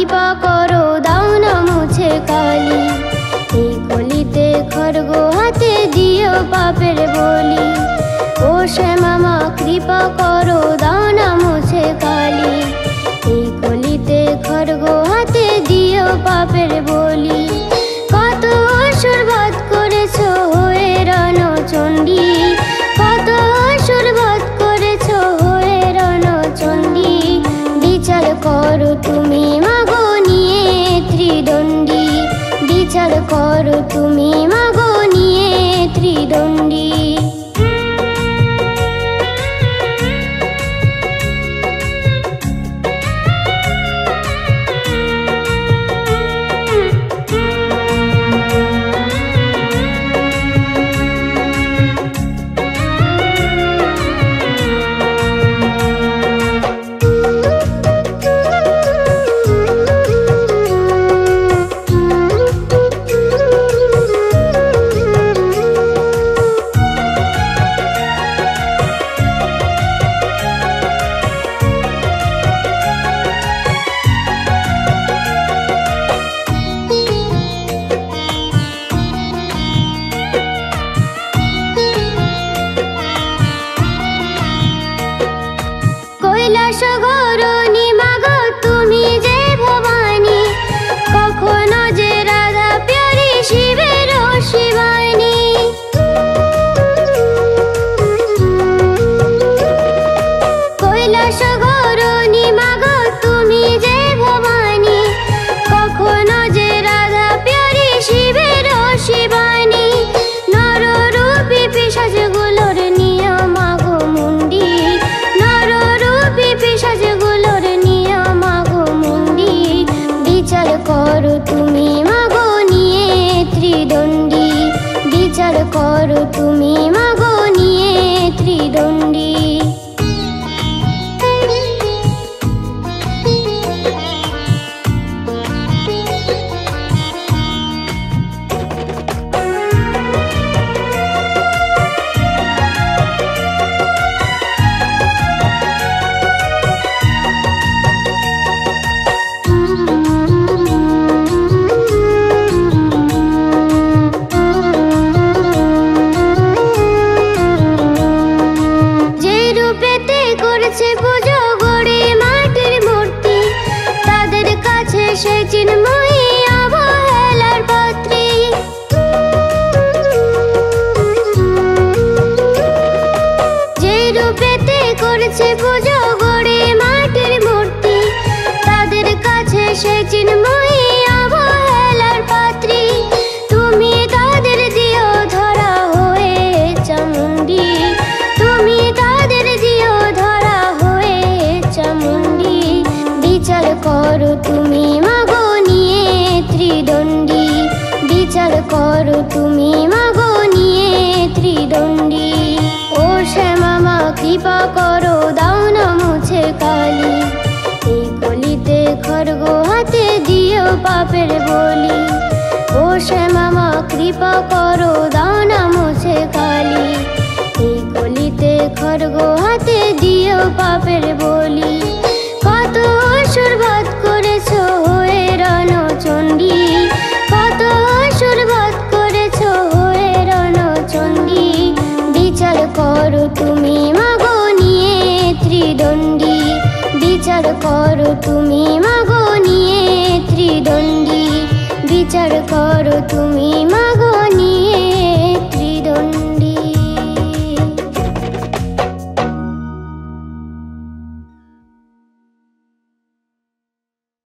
কৃপা করো দাও না মুছে কালি। এই কলিতে খড়গ হাতে দিও পাপের বলি। ও শ্যামা মা কৃপা করো দাও না মুছে কালি। এই কলিতে খড়গ হাতে দিও পাপের বলি। কত অসুর বধ করেছো হয়ে রণচণ্ডী, কত অসুর বধ করেছো হয়ে রণচণ্ডী। বিচার করো তুমি মাগো নিয়ে ত্রিদণ্ডী, বিচার করো তুমি মাগো নিয়ে ত্রিদণ্ডী। কৈলাস গৌরণী মাগো তুমি যে ভবানী, কখনো যে রাধা প্যারি শিবের শিবানী। কৈলাস গৌরণী মাগো তুমি যে ভবানী, কখনো যে রাধা প্যারি শিবের শিবানী। নররূপী পিশাচগুলোর নিয়া মাগো মুন্ডি, নররূপী পিশাচগুলোর নিয়া মাগো মুন্ডি। বিচার করো তুমি মাগো নিয়ে ত্রিদণ্ডী, বিচার করো তুমি মাগো নিয়ে ত্রিদণ্ডী। করেছে পুজো গড়ে মাটির মূর্তি, তাদের কাছে সেই চিন্ময়ী অবহেলার পাত্রী। যে রূপেতে করেছে পুজো গড়ে মাটির মূর্তি, তাদের কাছে সেই চিন্ময়ী অবহেলার পাত্রী। তুমি তাদের দিও ধরা হয়ে চামুণ্ডী, তুমি তাদের দিও ধরা হয়ে চামুণ্ডী। বিচার করো তুমি মাগো নিয়ে ত্রিদণ্ডী, বিচার করো তুমি মাগো নিয়ে ত্রিদণ্ডী। ও শ্যামা মা কৃপা করো দাও না মুছে কালি। এই কলিতে খড়গ হাতে দিও পাপের বলি। ও শ্যামা মা কৃপা করো দাও না মুছে কালি। এই কলিতে খড়গ হাতে দিও পাপের বলি। কত অসুর বধ করেছো হয়ে রণচণ্ডী, কত অসুর বধ করেছো হয়ে রণচণ্ডী। বিচার করো তুমি মাগো নিয়ে ত্রিদণ্ডী, বিচার করো তুমি মাগো নিয়ে ত্রিদণ্ডী। বিচার করো তুমি